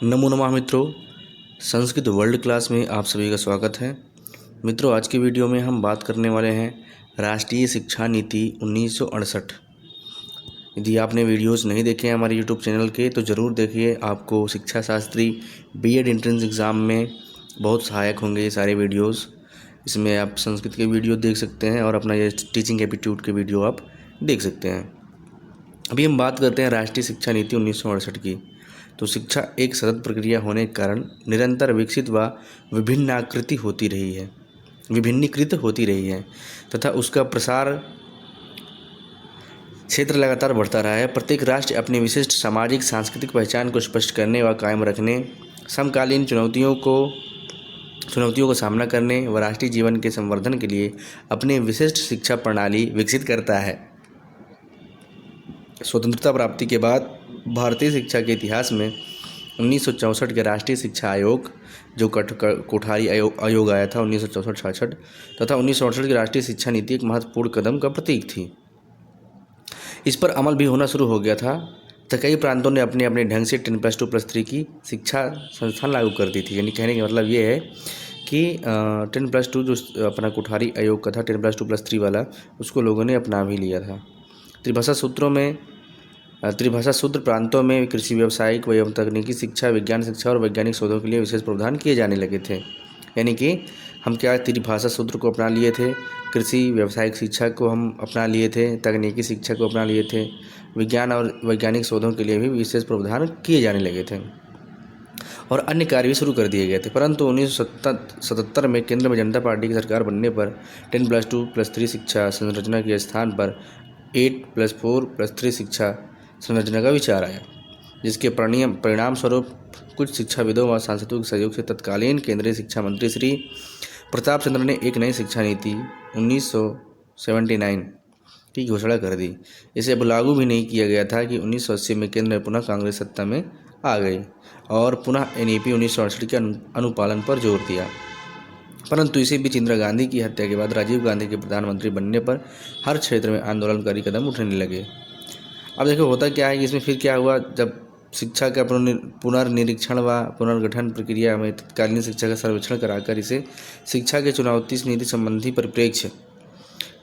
नमो नमः मित्रों, Sanskrit world class में आप सभी का स्वागत है। मित्रों, आज की वीडियो में हम बात करने वाले हैं राष्ट्रीय शिक्षा नीति 1968। यदि आपने वीडियोस नहीं देखे हैं हमारे यूट्यूब चैनल के तो ज़रूर देखिए। आपको शिक्षा शास्त्री बीएड एंट्रेंस एग्ज़ाम में बहुत सहायक होंगे ये सारे वीडियोस। इसमें आप संस्कृत के वीडियो देख सकते हैं और अपना ये टीचिंग एप्टीट्यूड के वीडियो आप देख सकते हैं। अभी हम बात करते हैं राष्ट्रीय शिक्षा नीति 1968 की। तो शिक्षा एक सतत प्रक्रिया होने के कारण निरंतर विकसित व विभिन्नीकृत होती रही है तथा उसका प्रसार क्षेत्र लगातार बढ़ता रहा है। प्रत्येक राष्ट्र अपनी विशिष्ट सामाजिक सांस्कृतिक पहचान को स्पष्ट करने व कायम रखने, समकालीन चुनौतियों को सामना करने व राष्ट्रीय जीवन के संवर्धन के लिए अपनी विशिष्ट शिक्षा प्रणाली विकसित करता है। स्वतंत्रता प्राप्ति के बाद भारतीय शिक्षा के इतिहास में 1964 के राष्ट्रीय शिक्षा आयोग, जो कोठारी आयोग आया था 1964-66 तथा 1968 की राष्ट्रीय शिक्षा नीति एक महत्वपूर्ण कदम का प्रतीक थी। इस पर अमल भी होना शुरू हो गया था तो कई प्रांतों ने अपने अपने ढंग से 10+2+3 की शिक्षा संस्थान लागू कर दी थी। यानी कहने का मतलब ये है कि 10+2 जो अपना कोठारी आयोग का था 10+2+3 वाला, उसको लोगों ने अपना भी लिया था। त्रिभाषा सूत्र प्रांतों में कृषि, व्यावसायिक एवं तकनीकी शिक्षा, विज्ञान शिक्षा और वैज्ञानिक शोधों के लिए विशेष प्रावधान किए जाने लगे थे। यानी कि हम त्रिभाषा सूत्र को अपना लिए थे, कृषि व्यावसायिक शिक्षा को हम अपना लिए थे, तकनीकी शिक्षा को अपना लिए थे, विज्ञान और वैज्ञानिक शोधों के लिए भी विशेष प्रावधान किए जाने लगे थे और अन्य कार्य भी शुरू कर दिए गए थे। परंतु 1977 में केंद्र में जनता पार्टी की सरकार बनने पर 10+2+3 शिक्षा संरचना के स्थान पर 8+4+3 शिक्षा संरचना का विचार आया, जिसके परिणाम स्वरूप कुछ शिक्षाविदों व सांसदों के सहयोग से तत्कालीन केंद्रीय शिक्षा मंत्री श्री प्रताप चंद्र ने एक नई शिक्षा नीति 1979 की घोषणा कर दी। इसे अब लागू भी नहीं किया गया था कि 1980 में केंद्र में पुनः कांग्रेस सत्ता में आ गई और पुनः एनईपी 1968 के अनुपालन पर जोर दिया। परंतु इसी बीच इंदिरा गांधी की हत्या के बाद राजीव गांधी के प्रधानमंत्री बनने पर हर क्षेत्र में आंदोलनकारी कदम उठने लगे। अब देखो होता क्या है कि इसमें फिर क्या हुआ, जब शिक्षा का पुनर्निरीक्षण व पुनर्गठन प्रक्रिया में तत्कालीन शिक्षा का सर्वेक्षण कराकर इसे शिक्षा के चुनौती नीति संबंधी परिप्रेक्ष्य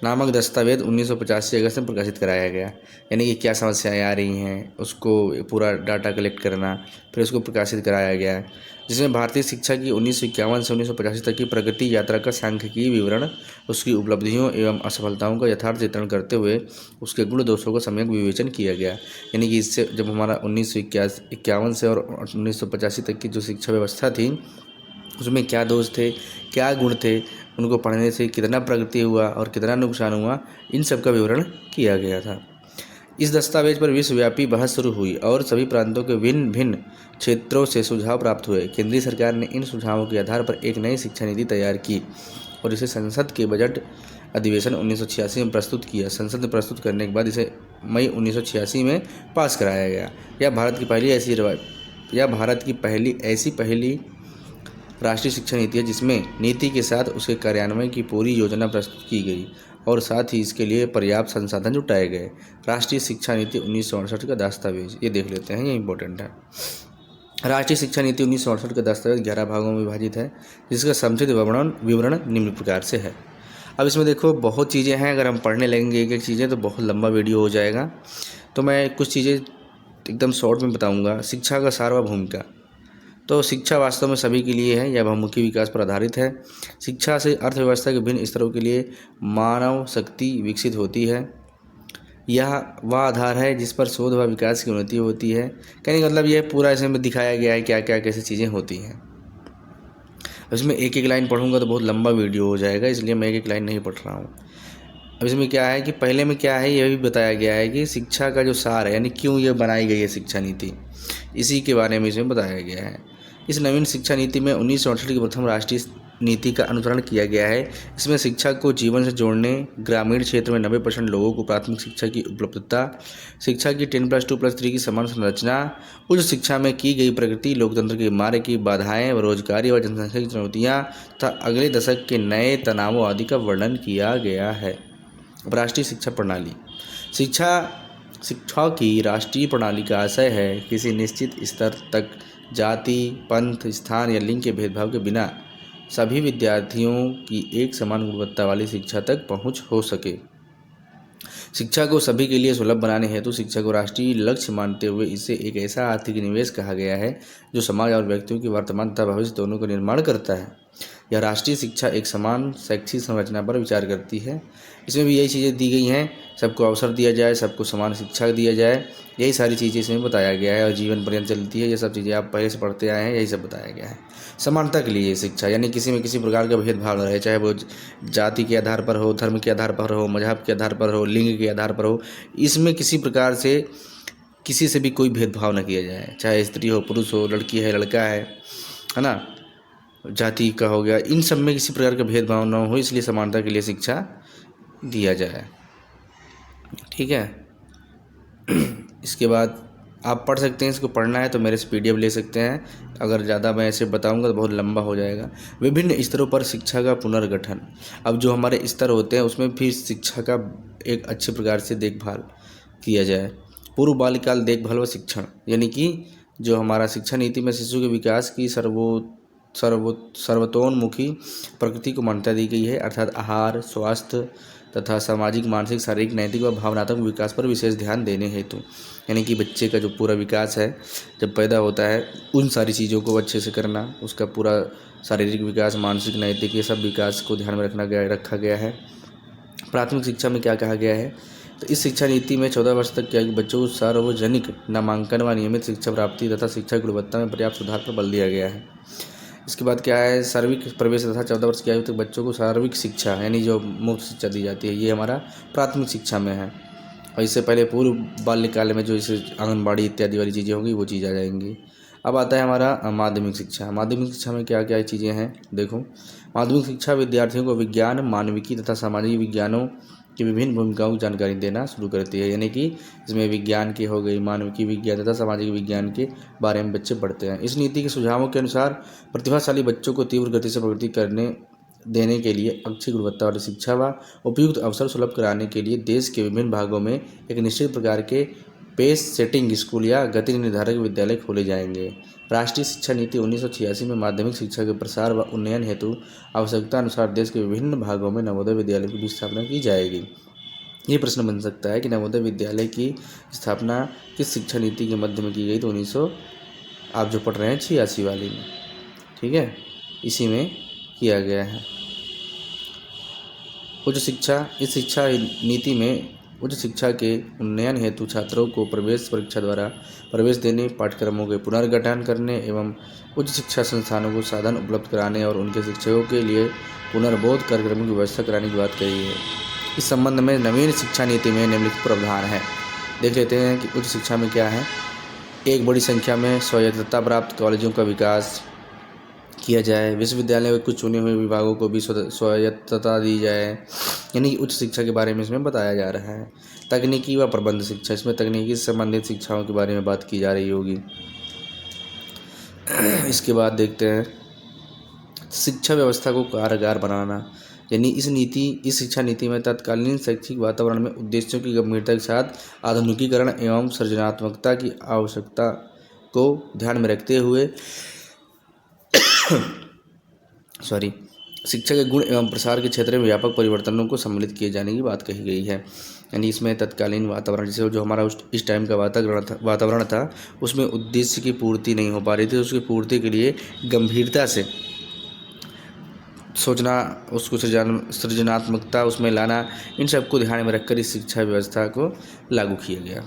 नामक दस्तावेज 1985 अगस्त में प्रकाशित कराया गया। यानी कि क्या समस्याएं आ रही हैं उसको पूरा डाटा कलेक्ट करना, फिर उसको प्रकाशित कराया गया, जिसमें भारतीय शिक्षा की 1951 से 1985 तक की प्रगति यात्रा का सांख्यिकीय विवरण, उसकी उपलब्धियों एवं असफलताओं का यथार्थ चित्रण करते हुए उसके गुण दोषों का सम्यक विवेचन किया गया। यानी कि इससे जब हमारा 1951 से और 1985 तक की जो शिक्षा व्यवस्था थी उसमें क्या दोष थे, क्या गुण थे, उनको पढ़ने से कितना प्रगति हुआ और कितना नुकसान हुआ, इन सब का विवरण किया गया था। इस दस्तावेज पर विश्वव्यापी बहस शुरू हुई और सभी प्रांतों के भिन्न भिन्न क्षेत्रों से सुझाव प्राप्त हुए। केंद्रीय सरकार ने इन सुझावों के आधार पर एक नई शिक्षा नीति तैयार की और इसे संसद के बजट अधिवेशन 1986 में प्रस्तुत किया। संसद में प्रस्तुत करने के बाद इसे मई 1986 में पास कराया गया। यह भारत की पहली राष्ट्रीय शिक्षा नीति है जिसमें नीति के साथ उसके कार्यान्वयन की पूरी योजना प्रस्तुत की गई और साथ ही इसके लिए पर्याप्त संसाधन जुटाए गए। राष्ट्रीय शिक्षा नीति 1968 का दस्तावेज ये देख लेते हैं, ये इंपॉर्टेंट है। राष्ट्रीय शिक्षा नीति 1968 का दस्तावेज 11 भागों में विभाजित है, जिसका संक्षिप्त विवरण निम्न प्रकार से है। अब इसमें देखो बहुत चीज़ें हैं, अगर हम पढ़ने लगेंगे एक एक चीज़ें तो बहुत लंबा वीडियो हो जाएगा, तो मैं कुछ चीज़ें एकदम शॉर्ट में बताऊँगा। शिक्षा का सार व भूमिका। तो शिक्षा वास्तव में सभी के लिए है, यह बहुमुखी विकास पर आधारित है। शिक्षा से अर्थव्यवस्था के विभिन्न स्तरों के लिए मानव शक्ति विकसित होती है। यह वह आधार है जिस पर शोध व विकास की उन्नति होती है। कहने का मतलब यह पूरा इसमें दिखाया गया है क्या क्या कैसे चीज़ें होती हैं। इसमें एक एक लाइन पढ़ूंगा तो बहुत लंबा वीडियो हो जाएगा, इसलिए मैं एक एक लाइन नहीं पढ़ रहा हूँ। अब इसमें क्या है कि पहले में क्या है यह भी बताया गया है कि शिक्षा का जो सार है, यानी क्यों ये बनाई गई है शिक्षा नीति, इसी के बारे में इसमें बताया गया है। इस नवीन शिक्षा नीति में 1968 की प्रथम राष्ट्रीय नीति का अनुसरण किया गया है। इसमें शिक्षा को जीवन से जोड़ने, ग्रामीण क्षेत्र में 90% लोगों को प्राथमिक शिक्षा की उपलब्धता, शिक्षा की 10+2+3 की समान संरचना, उच्च शिक्षा में की गई प्रगति, लोकतंत्र के मार्ग की बाधाएं, रोजगारी व जनसंख्या की चुनौतियाँ तथा अगले दशक के नए तनावों आदि का वर्णन किया गया है। राष्ट्रीय शिक्षा प्रणाली। शिक्षा की राष्ट्रीय प्रणाली का आशय है किसी निश्चित स्तर तक जाति, पंथ, स्थान या लिंग के भेदभाव के बिना सभी विद्यार्थियों की एक समान गुणवत्ता वाली शिक्षा तक पहुंच हो सके। शिक्षा को सभी के लिए सुलभ बनाने हेतु शिक्षा को राष्ट्रीय लक्ष्य मानते हुए इसे एक ऐसा आर्थिक निवेश कहा गया है जो समाज और व्यक्तियों की वर्तमान तथा भविष्य दोनों का निर्माण करता है। यह राष्ट्रीय शिक्षा एक समान शैक्षिक संरचना पर विचार करती है। इसमें भी यही चीज़ें दी गई हैं, सबको अवसर दिया जाए, सबको समान शिक्षा दिया जाए, यही सारी चीज़ें इसमें बताया गया है और जीवन पर्यंत चलती है। ये सब चीज़ें आप पहले से पढ़ते आए हैं, यही सब बताया गया है। समानता के लिए शिक्षा यानी किसी में किसी प्रकार का भेदभाव न रहे, चाहे वो जाति के आधार पर हो, धर्म के आधार पर हो, मजहब के आधार पर हो, लिंग के आधार पर हो, इसमें किसी प्रकार से किसी से भी कोई भेदभाव न किया जाए, चाहे स्त्री हो, पुरुष हो, लड़की है, लड़का है ना, जाति का हो गया, इन सब में किसी प्रकार का भेदभाव न हो, इसलिए समानता के लिए शिक्षा दिया जाए। ठीक है। इसके बाद आप पढ़ सकते हैं, इसको पढ़ना है तो मेरे से PDF ले सकते हैं, अगर ज़्यादा मैं ऐसे बताऊंगा तो बहुत लंबा हो जाएगा। विभिन्न स्तरों पर शिक्षा का पुनर्गठन। अब जो हमारे स्तर होते हैं उसमें फिर शिक्षा का एक अच्छे प्रकार से देखभाल किया जाए। पूर्व बाल्यकाल देखभाल व शिक्षण, यानी कि जो हमारा शिक्षा नीति में शिशु के विकास की सर्वतोन्मुखी प्रकृति को मान्यता दी गई है, अर्थात आहार, स्वास्थ्य तथा सामाजिक, मानसिक, शारीरिक, नैतिक व भावनात्मक विकास पर विशेष ध्यान देने हेतु, यानी कि बच्चे का जो पूरा विकास है जब पैदा होता है उन सारी चीज़ों को अच्छे से करना, उसका पूरा शारीरिक विकास, मानसिक, नैतिक, ये सब विकास को ध्यान में रखा गया है। प्राथमिक शिक्षा में क्या कहा गया है, तो इस शिक्षा नीति में 14 वर्ष तक के बच्चों को सार्वजनिक नामांकन व नियमित शिक्षा प्राप्ति तथा शिक्षा की गुणवत्ता में पर्याप्त सुधार पर बल दिया गया है। इसके बाद क्या है, सार्वजनिक प्रवेश तथा 14 वर्ष की आयु तक बच्चों को सार्वजनिक शिक्षा यानी जो मुफ्त शिक्षा दी जाती है, ये हमारा प्राथमिक शिक्षा में है। और इससे पहले पूर्व बाल्यकाल में जो इसे आंगनबाड़ी इत्यादि वाली चीज़ें होंगी वो चीज़ आ जाएंगी। अब आता है हमारा माध्यमिक शिक्षा। माध्यमिक शिक्षा में क्या क्या चीज़ें हैं, देखो। माध्यमिक शिक्षा विद्यार्थियों को विज्ञान, मानविकी तथा सामाजिक विज्ञानों की विभिन्न भूमिकाओं की जानकारी देना शुरू करती है, यानी कि इसमें विज्ञान की हो गई, मानविकी विज्ञान तथा सामाजिक विज्ञान के बारे में बच्चे पढ़ते हैं। इस नीति के सुझावों के अनुसार प्रतिभाशाली बच्चों को तीव्र गति से प्रगति करने देने के लिए अच्छी गुणवत्ता वाली शिक्षा व उपयुक्त अवसर सुलभ कराने के लिए देश के विभिन्न भागों में एक निश्चित प्रकार के पेस सेटिंग स्कूल या गति निर्धारक विद्यालय खोले जाएंगे। राष्ट्रीय शिक्षा नीति 1986 में माध्यमिक शिक्षा के प्रसार व उन्नयन हेतु आवश्यकता अनुसार देश के विभिन्न भागों में नवोदय विद्यालय की भी स्थापना की जाएगी। ये प्रश्न बन सकता है कि नवोदय विद्यालय की स्थापना किस शिक्षा नीति के मध्य में की गई, तो 1900 आप जो पढ़ रहे हैं 86 वाली में, ठीक है, इसी में किया गया है। उच्च शिक्षा, इस शिक्षा नीति में उच्च शिक्षा के उन्नयन हेतु छात्रों को प्रवेश परीक्षा द्वारा प्रवेश देने, पाठ्यक्रमों के पुनर्गठन करने एवं उच्च शिक्षा संस्थानों को साधन उपलब्ध कराने और उनके शिक्षकों के लिए पुनर्बोध कार्यक्रमों की व्यवस्था कराने की बात कही है। इस संबंध में नवीन शिक्षा नीति में निम्नलिखित प्रावधान है। देख लेते हैं कि उच्च शिक्षा में क्या है। एक बड़ी संख्या में स्वायत्तता प्राप्त कॉलेजों का विकास किया जाए, विश्वविद्यालय के कुछ चुने हुए विभागों को भी स्वायत्तता दी जाए, यानी कि उच्च शिक्षा के बारे में इसमें बताया जा रहा है। तकनीकी व प्रबंध शिक्षा, इसमें तकनीकी से संबंधित शिक्षाओं के बारे में बात की जा रही होगी। इसके बाद देखते हैं शिक्षा व्यवस्था को कारगर बनाना, यानी इस शिक्षा नीति में तत्कालीन शैक्षिक वातावरण में उद्देश्यों की गंभीरता के साथ आधुनिकीकरण एवं सृजनात्मकता की आवश्यकता को ध्यान में रखते हुए शिक्षा के गुण एवं प्रसार के क्षेत्र में व्यापक परिवर्तनों को सम्मिलित किए जाने की बात कही गई है। यानी इसमें तत्कालीन वातावरण, जैसे जो हमारा इस टाइम का वातावरण था उसमें उद्देश्य की पूर्ति नहीं हो पा रही थी, उसकी पूर्ति के लिए गंभीरता से सोचना, उसको सृजनात्मकता उसमें लाना, इन सबको ध्यान में रखकर इस शिक्षा व्यवस्था को लागू किया गया।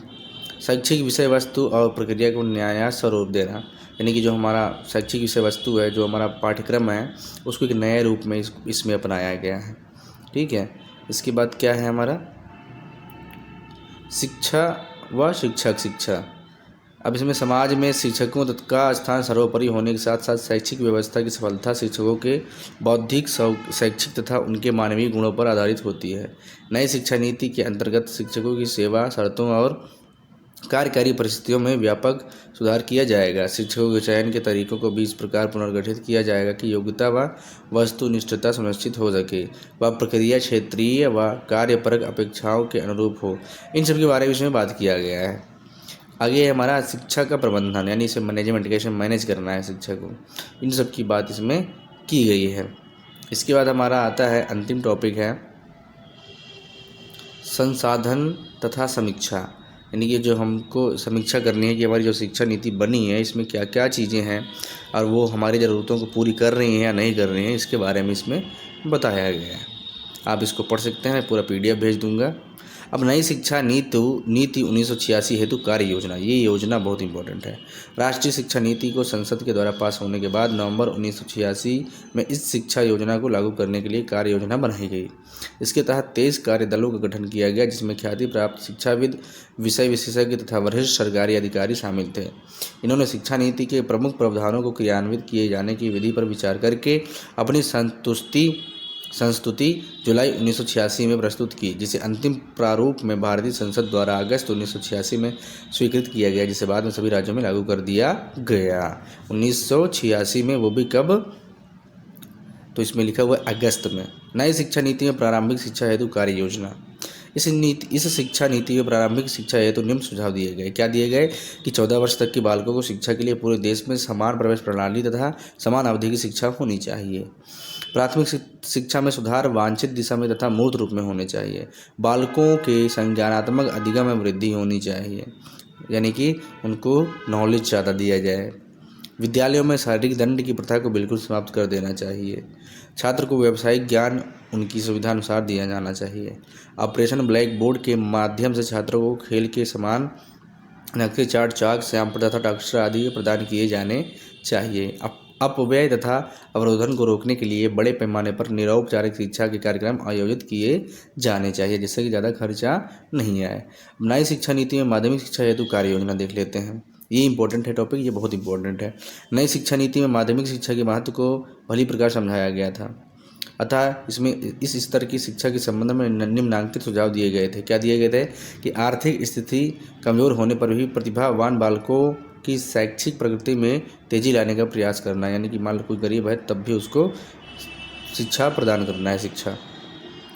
शैक्षिक विषय वस्तु और प्रक्रिया को नया स्वरूप देना, यानी कि जो हमारा शैक्षिक विषय वस्तु है, जो हमारा पाठ्यक्रम है, उसको एक नए रूप में इसमें अपनाया गया है। ठीक है। इसके बाद क्या है हमारा शिक्षा व शिक्षक शिक्षा। अब इसमें समाज में शिक्षकों का स्थान सर्वोपरि होने के साथ साथ शैक्षिक व्यवस्था की सफलता शिक्षकों के बौद्धिक, शैक्षिक तथा उनके मानवीय गुणों पर आधारित होती है। नई शिक्षा नीति के अंतर्गत शिक्षकों की सेवा शर्तों और कार्यकारी परिस्थितियों में व्यापक सुधार किया जाएगा। शिक्षकों के चयन के तरीकों को भी इस प्रकार पुनर्गठित किया जाएगा कि योग्यता व वस्तुनिष्ठता सुनिश्चित हो सके व प्रक्रिया क्षेत्रीय व कार्यपरक अपेक्षाओं के अनुरूप हो। इन सब के बारे में इसमें बात किया गया है। आगे है हमारा शिक्षा का प्रबंधन, यानी इसे मैनेजमेंट, कैसे मैनेज करना है शिक्षा को, इन सब की बात इसमें की गई है। इसके बाद हमारा आता है अंतिम टॉपिक है संसाधन तथा समीक्षा, यानी कि जो हमको समीक्षा करनी है कि हमारी जो शिक्षा नीति बनी है इसमें क्या क्या चीज़ें हैं और वो हमारी ज़रूरतों को पूरी कर रही हैं या नहीं कर रही हैं, इसके बारे में इसमें बताया गया है। आप इसको पढ़ सकते हैं, मैं पूरा PDF भेज दूंगा। अब नई शिक्षा नीति 1986 हेतु कार्य योजना, ये योजना बहुत इंपॉर्टेंट है। राष्ट्रीय शिक्षा नीति को संसद के द्वारा पास होने के बाद नवंबर 1986 में इस शिक्षा योजना को लागू करने के लिए कार्य योजना बनाई गई। इसके तहत 23 कार्य दलों का गठन किया गया, जिसमें ख्याति प्राप्त शिक्षाविद, विषय विशेषज्ञ तथा वरिष्ठ सरकारी अधिकारी शामिल थे। इन्होंने शिक्षा नीति के प्रमुख प्रावधानों को क्रियान्वित किए जाने की विधि पर विचार करके अपनी संस्तुति जुलाई 1986 में प्रस्तुत की, जिसे अंतिम प्रारूप में भारतीय संसद द्वारा अगस्त 1986 में स्वीकृत किया गया, जिसे बाद में सभी राज्यों में लागू कर दिया गया। 1986 में, वो भी कब, तो इसमें लिखा हुआ है अगस्त में। नई शिक्षा नीति में प्रारंभिक शिक्षा हेतु कार्य योजना। इस शिक्षा नीति में प्रारंभिक शिक्षा हेतु निम्न सुझाव दिए गए। क्या दिए गए कि 14 वर्ष तक के बालकों को शिक्षा के लिए पूरे देश में समान प्रवेश प्रणाली तथा समान अवधि की शिक्षा होनी चाहिए। प्राथमिक शिक्षा में सुधार वांछित दिशा में तथा मूर्त रूप में होने चाहिए। बालकों के संज्ञानात्मक अधिगम में वृद्धि होनी चाहिए, यानी कि उनको नॉलेज ज़्यादा दिया जाए। विद्यालयों में शारीरिक दंड की प्रथा को बिल्कुल समाप्त कर देना चाहिए। छात्र को व्यावसायिक ज्ञान उनकी सुविधा अनुसार दिया जाना चाहिए। ऑपरेशन ब्लैक बोर्ड के माध्यम से छात्रों को खेल के समान नक्शे, चार्ट, चाक, श्यामपट्ट तथा अक्षर आदि प्रदान किए जाने चाहिए। अपव्यय तथा अवरोधन को रोकने के लिए बड़े पैमाने पर निरौपचारिक शिक्षा के कार्यक्रम आयोजित किए जाने चाहिए, जिससे कि ज़्यादा खर्चा नहीं आए। नई शिक्षा नीति में माध्यमिक शिक्षा हेतु कार्य योजना देख लेते हैं। ये इंपॉर्टेंट है टॉपिक, ये बहुत इंपॉर्टेंट है। नई शिक्षा नीति में माध्यमिक शिक्षा के महत्व को भली प्रकार समझाया गया था, अतः इसमें इस स्तर की शिक्षा के संबंध में निम्नलिखित सुझाव दिए गए थे। क्या दिए गए थे कि आर्थिक स्थिति कमजोर होने पर भी प्रतिभावान बालकों की शैक्षिक प्रगति में तेजी लाने का प्रयास करना, यानी कि मान लो कोई गरीब है तब भी उसको शिक्षा प्रदान करना है। शिक्षा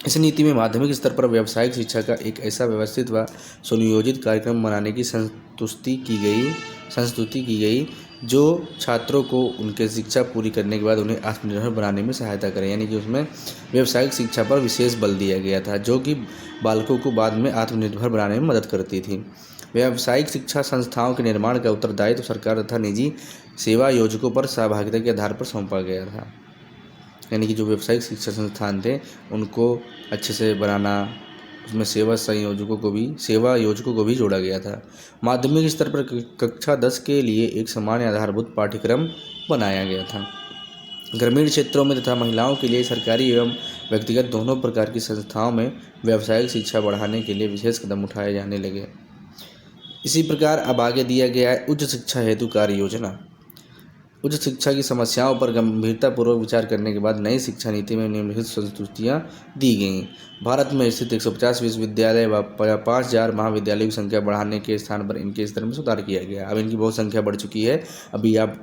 इस नीति में माध्यमिक स्तर पर व्यावसायिक शिक्षा का एक ऐसा व्यवस्थित व सुनियोजित कार्यक्रम बनाने की संस्तुति की गई जो छात्रों को उनके शिक्षा पूरी करने के बाद उन्हें आत्मनिर्भर बनाने में सहायता करे, यानी कि उसमें व्यावसायिक शिक्षा पर विशेष बल दिया गया था, जो कि बालकों को बाद में आत्मनिर्भर बनाने में मदद करती थी। व्यावसायिक शिक्षा संस्थाओं के निर्माण का उत्तरदायित्व सरकार तथा निजी सेवा योजकों पर सहभागिता के आधार पर सौंपा गया था, यानी कि जो व्यावसायिक शिक्षा संस्थान थे उनको अच्छे से बनाना, उसमें सेवा योजकों को भी जोड़ा गया था। माध्यमिक स्तर पर कक्षा 10 के लिए एक सामान्य आधारभूत पाठ्यक्रम बनाया गया था। ग्रामीण क्षेत्रों में तथा महिलाओं के लिए सरकारी एवं व्यक्तिगत दोनों प्रकार की संस्थाओं में व्यावसायिक शिक्षा बढ़ाने के लिए विशेष कदम उठाए जाने लगे। इसी प्रकार अब आगे दिया गया है उच्च शिक्षा हेतु कार्य योजना। उच्च शिक्षा की समस्याओं पर गंभीरतापूर्वक विचार करने के बाद नई शिक्षा नीति में निम्नलिखित संस्तुतियाँ दी गईं। भारत में स्थित 150 विश्वविद्यालय व 5000 महाविद्यालयों की संख्या बढ़ाने के स्थान पर इनके स्तर में सुधार किया गया। अब इनकी बहुत संख्या बढ़ चुकी है, अभी आप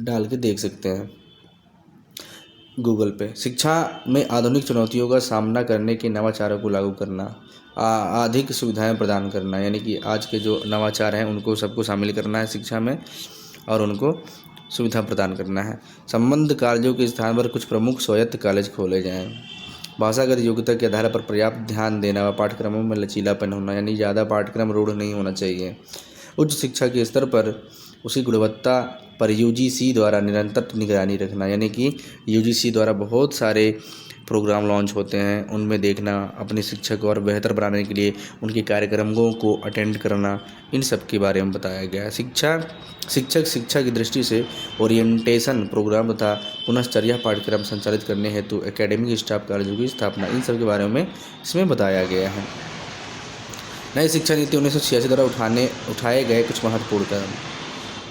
डाल के देख सकते हैं गूगल पे। शिक्षा में आधुनिक चुनौतियों का सामना करने के नवाचारों को लागू करना, अधिक सुविधाएँ प्रदान करना, यानी कि आज के जो नवाचार हैं उनको सबको शामिल करना है शिक्षा में और उनको सुविधा प्रदान करना है। संबद्ध कॉलेजों के स्थान पर कुछ प्रमुख स्वायत्त कॉलेज खोले जाएं। भाषागत योग्यता के आधार पर पर्याप्त ध्यान देना व पाठ्यक्रमों में लचीलापन होना, यानी ज़्यादा पाठ्यक्रम रूढ़ नहीं होना चाहिए। उच्च शिक्षा के स्तर पर उसकी गुणवत्ता पर UGC द्वारा निरंतर निगरानी रखना, यानी कि UGC द्वारा बहुत सारे प्रोग्राम लॉन्च होते हैं, उनमें देखना, अपनी शिक्षा को और बेहतर बनाने के लिए उनके कार्यक्रमों को अटेंड करना, इन सब के बारे में बताया गया है। शिक्षक शिक्षा की दृष्टि से ओरिएंटेशन प्रोग्राम तथा पुनश्चर्या पाठ्यक्रम संचालित करने हेतु एकेडमिक स्टाफ कॉलेजों की स्थापना, इन सब के बारे में इसमें बताया गया है। नई शिक्षा नीति 1986 द्वारा उठाए गए कुछ महत्वपूर्ण कदम,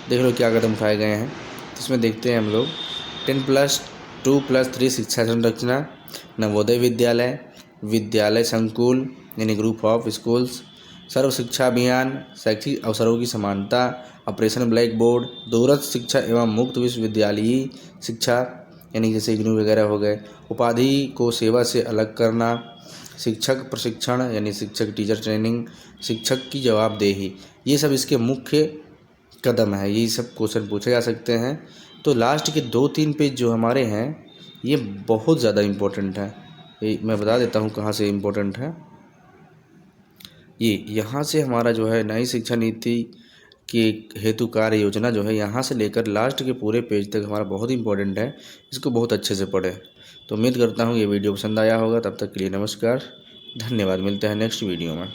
देख लो क्या कदम उठाए गए हैं। इसमें देखते हैं हम लोग 10+2+3 शिक्षा संरचना, नवोदय विद्यालय संकुल यानी ग्रुप ऑफ स्कूल्स, सर्व शिक्षा अभियान, शैक्षिक अवसरों की समानता, ऑपरेशन ब्लैक बोर्ड, दूरस्थ शिक्षा एवं मुक्त विश्वविद्यालयी शिक्षा यानी जैसे IGNOU वगैरह हो गए, उपाधि को सेवा से अलग करना, शिक्षक प्रशिक्षण यानी शिक्षक टीचर ट्रेनिंग, शिक्षक की जवाबदेही, ये सब इसके मुख्य कदम है। यही सब क्वेश्चन पूछे जा सकते हैं। तो लास्ट के 2-3 पेज जो हमारे हैं ये बहुत ज़्यादा इम्पोर्टेंट है। ये मैं बता देता हूँ कहाँ से इम्पोर्टेंट है। ये यहाँ से हमारा जो है नई शिक्षा नीति के हेतु कार्य योजना जो है यहाँ से लेकर लास्ट के पूरे पेज तक हमारा बहुत इंपॉर्टेंट है। इसको बहुत अच्छे से पढ़ें। तो उम्मीद करता हूँ ये वीडियो पसंद आया होगा। तब तक के लिए नमस्कार, धन्यवाद। मिलते हैं नेक्स्ट वीडियो में।